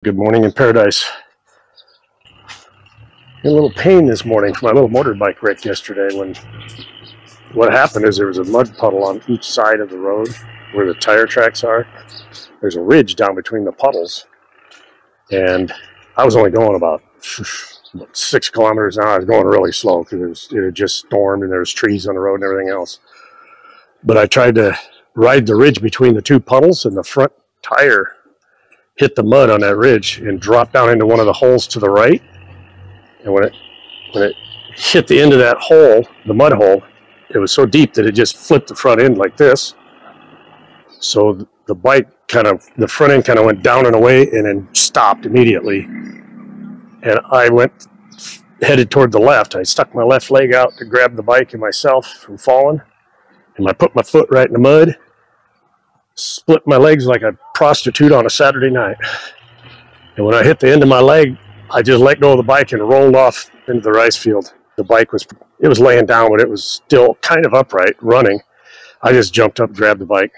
Good morning in paradise. In a little pain this morning for my little motorbike wreck yesterday. When what happened is there was a mud puddle on each side of the road where the tire tracks are. There's a ridge down between the puddles, and I was only going about 6 kilometers an hour. I was going really slow because it had just stormed and there was trees on the road and everything else. But I tried to ride the ridge between the two puddles, and the front tire hit the mud on that ridge and dropped down into one of the holes to the right. And when it hit the end of that hole, the mud hole, it was so deep that it just flipped the front end like this. So the bike the front end kind of went down and away and then stopped immediately. And I headed toward the left. I stuck my left leg out to grab the bike and myself from falling. And I put my foot right in the mud, split my legs like a prostitute on a Saturday night. And when I hit the end of my leg, I just let go of the bike and rolled off into the rice field. The bike was laying down, but it was still kind of upright, running. I just jumped up, grabbed the bike,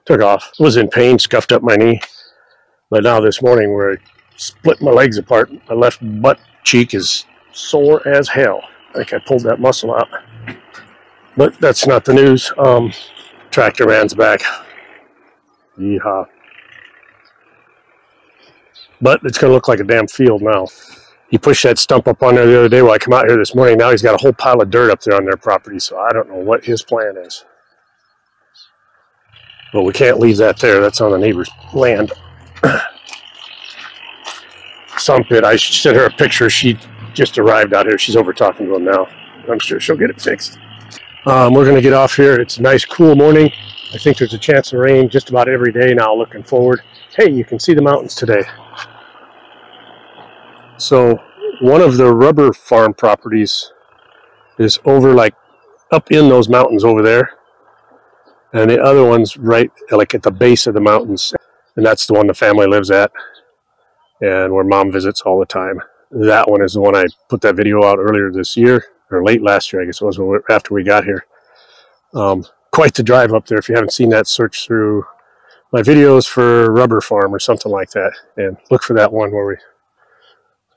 took off. I was in pain, scuffed up my knee. But now this morning, where I split my legs apart, my left butt cheek is sore as hell. I think I pulled that muscle out. But that's not the news. Tractor man's back. Yeehaw. But it's going to look like a damn field now. He pushed that stump up on there the other day while I come out here this morning. Now he's got a whole pile of dirt up there on their property, so I don't know what his plan is. But we can't leave that there. That's on the neighbor's land. Some pit. I should send her a picture. She just arrived out here. She's over talking to him now. I'm sure she'll get it fixed. We're going to get off here. It's a nice, cool morning. I think there's a chance of rain just about every day now, looking forward. Hey, you can see the mountains today. So one of the rubber farm properties is over like up in those mountains over there. And the other one's right like at the base of the mountains. And that's the one the family lives at and where mom visits all the time. That one is the one I put that video out earlier this year, or late last year, I guess it was, after we got here. Quite the drive up there. If you haven't seen that, search through my videos for rubber farm or something like that, and look for that one where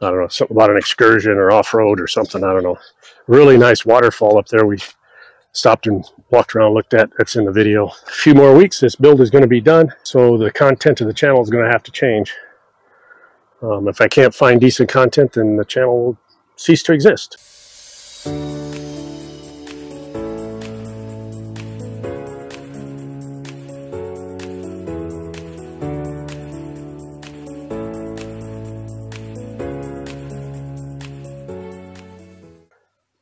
I don't know, something about an excursion or off-road or something, I don't know. Really nice waterfall up there we stopped and walked around, looked at. That's in the video. A few more weeks, this build is going to be done, so the content of the channel is going to have to change. If I can't find decent content, then the channel will cease to exist.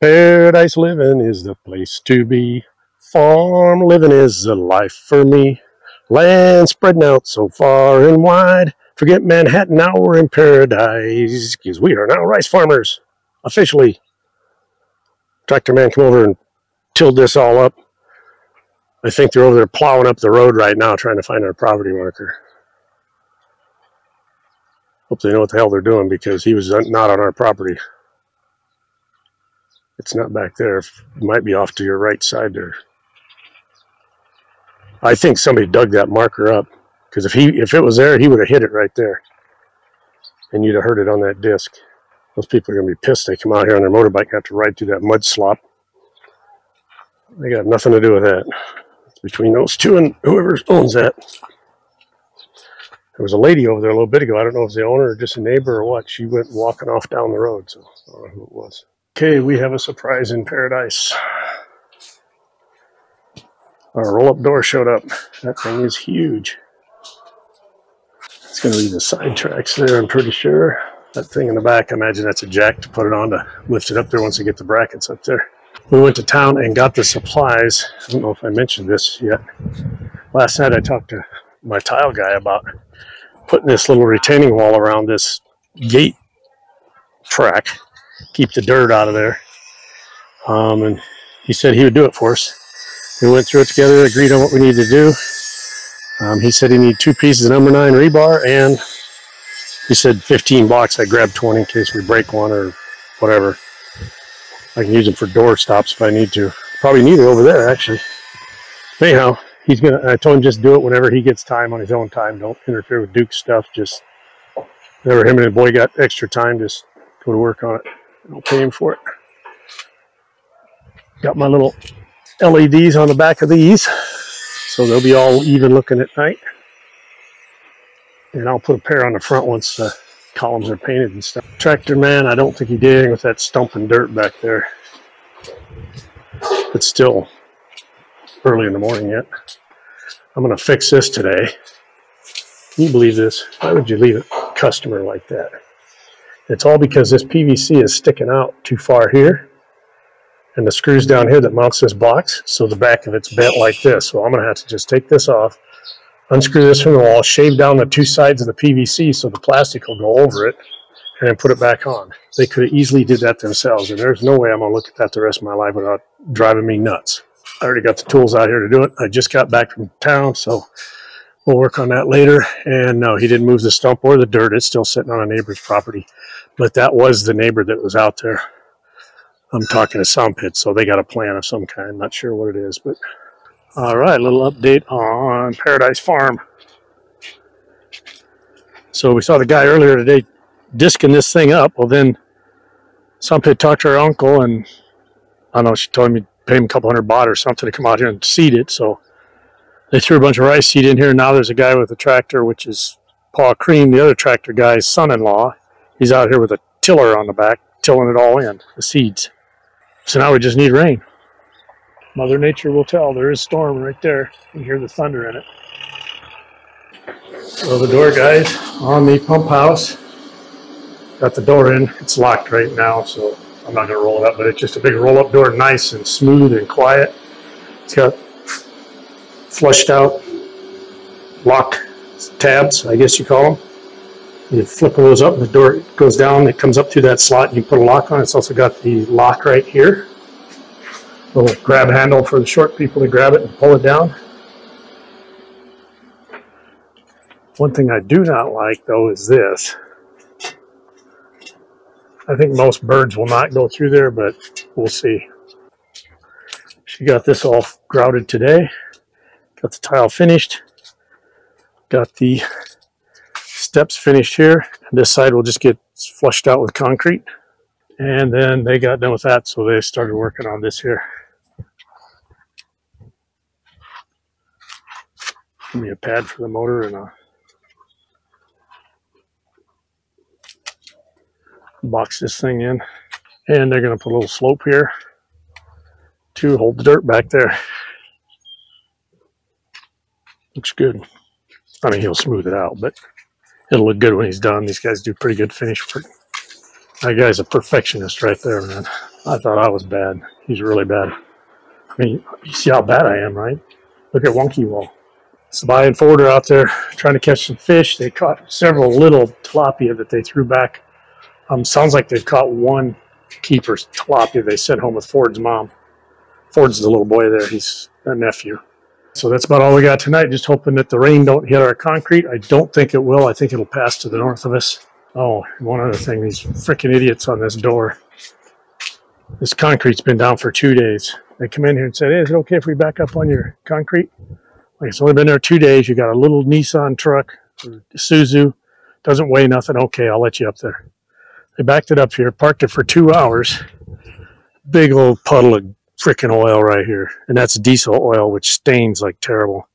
Paradise living is the place to be. Farm living is the life for me. Land spreading out so far and wide. Forget Manhattan, now we're in paradise, because we are now rice farmers, officially. Tractor man come over and tilled this all up. I think they're over there plowing up the road right now, trying to find our property marker. Hope they know what the hell they're doing, because he was not on our property. It's not back there. It might be off to your right side there. I think somebody dug that marker up, because if it was there, he would have hit it right there, and you'd have heard it on that disc. Those people are going to be pissed. They come out here on their motorbike and have to ride through that mud slop. They got nothing to do with that. It's between those two and whoever owns that. There was a lady over there a little bit ago. I don't know if it was the owner or just a neighbor or what. She went walking off down the road, so I don't know who it was. Okay, we have a surprise in paradise. Our roll-up door showed up. That thing is huge. It's going to be the side tracks there, I'm pretty sure. That thing in the back, I imagine that's a jack to put it on to lift it up there once you get the brackets up there. We went to town and got the supplies. I don't know if I mentioned this yet. Last night I talked to my tile guy about putting this little retaining wall around this gate track. Keep the dirt out of there. And he said he would do it for us. We went through it together, agreed on what we needed to do. He said he needed 2 pieces of number 9 rebar, and he said $15. I grabbed 20 in case we break one or whatever. I can use them for door stops if I need to. Probably need it over there, actually. Anyhow, I told him just do it whenever he gets time on his own time. Don't interfere with Duke's stuff. Just Whenever him and the boy got extra time, just go to work on it. I'll pay him for it. Got my little LEDs on the back of these, so they'll be all even looking at night. And I'll put a pair on the front once the columns are painted and stuff. Tractor man, I don't think he did anything with that stump and dirt back there. It's still early in the morning yet. I'm going to fix this today. Can you believe this? Why would you leave a customer like that? It's all because this PVC is sticking out too far here. And the screws down here that mounts this box, so the back of it's bent like this. So I'm going to have to just take this off, unscrew this from the wall, shave down the two sides of the PVC so the plastic will go over it, and then put it back on. They could have easily did that themselves, and there's no way I'm going to look at that the rest of my life without driving me nuts. I already got the tools out here to do it. I just got back from town, so we'll work on that later. And no, he didn't move the stump or the dirt. It's still sitting on a neighbor's property. But that was the neighbor that was out there. I'm talking to Sound Pit, so they got a plan of some kind. I'm not sure what it is, but all right, a little update on Paradise Farm. So we saw the guy earlier today disking this thing up. Well, then Sound Pit talked to her uncle, and I don't know, she told me to pay him a couple $100 or something to come out here and seed it. So they threw a bunch of rice seed in here. Now there's a guy with a tractor, which is Paul Cream, the other tractor guy's son-in-law. He's out here with a tiller on the back, tilling it all in, the seeds. So now we just need rain. Mother Nature will tell. There is storm right there. You can hear the thunder in it. So the door guys on the pump house got the door in. It's locked right now, so I'm not going to roll it up, but it's just a big roll-up door, nice and smooth and quiet. It's got flushed out lock tabs, I guess you call them. You flip those up, the door goes down, it comes up through that slot, you put a lock on it. It's also got the lock right here. Little grab handle for the short people to grab it and pull it down. One thing I do not like, though, is this. I think most birds will not go through there, but we'll see. She got this all grouted today. Got the tile finished. Got the steps finished here. This side will just get flushed out with concrete. And then they got done with that, so they started working on this here. Give me a pad for the motor and a box this thing in. And they're going to put a little slope here to hold the dirt back there. Looks good. I mean, he'll smooth it out, but it'll look good when he's done. These guys do pretty good finish work. That guy's a perfectionist right there, man. I thought I was bad. He's really bad. I mean, you see how bad I am, right? Look at Wonky Wall. Sabaya and Ford are out there trying to catch some fish. They caught several little tilapia that they threw back. Sounds like they've caught one keeper's tilapia they sent home with Ford's mom. Ford's the little boy there. He's a nephew. So that's about all we got tonight. Just hoping that the rain don't hit our concrete. I don't think it will. I think it'll pass to the north of us. Oh, one other thing. These freaking idiots on this door. This concrete's been down for 2 days. They come in here and say, hey, is it okay if we back up on your concrete? Like, it's only been there 2 days. You got a little Nissan truck, Isuzu. Doesn't weigh nothing. Okay, I'll let you up there. They backed it up here, parked it for 2 hours. Big old puddle of freaking oil right here. And that's diesel oil, which stains like terrible.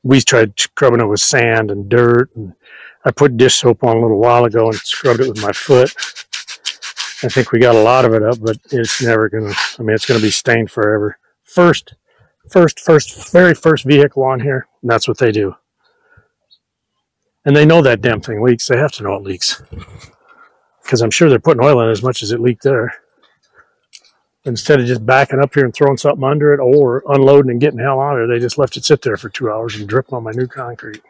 We tried scrubbing it with sand and dirt. And I put dish soap on a little while ago and scrubbed it with my foot. I think we got a lot of it up, but it's never going to, I mean, it's going to be stained forever. Very first vehicle on here, and that's what they do. And they know that damn thing leaks. They have to know it leaks. Because I'm sure they're putting oil in as much as it leaked there. Instead of just backing up here and throwing something under it or unloading and getting the hell out of it, they just left it sit there for 2 hours and dripping on my new concrete.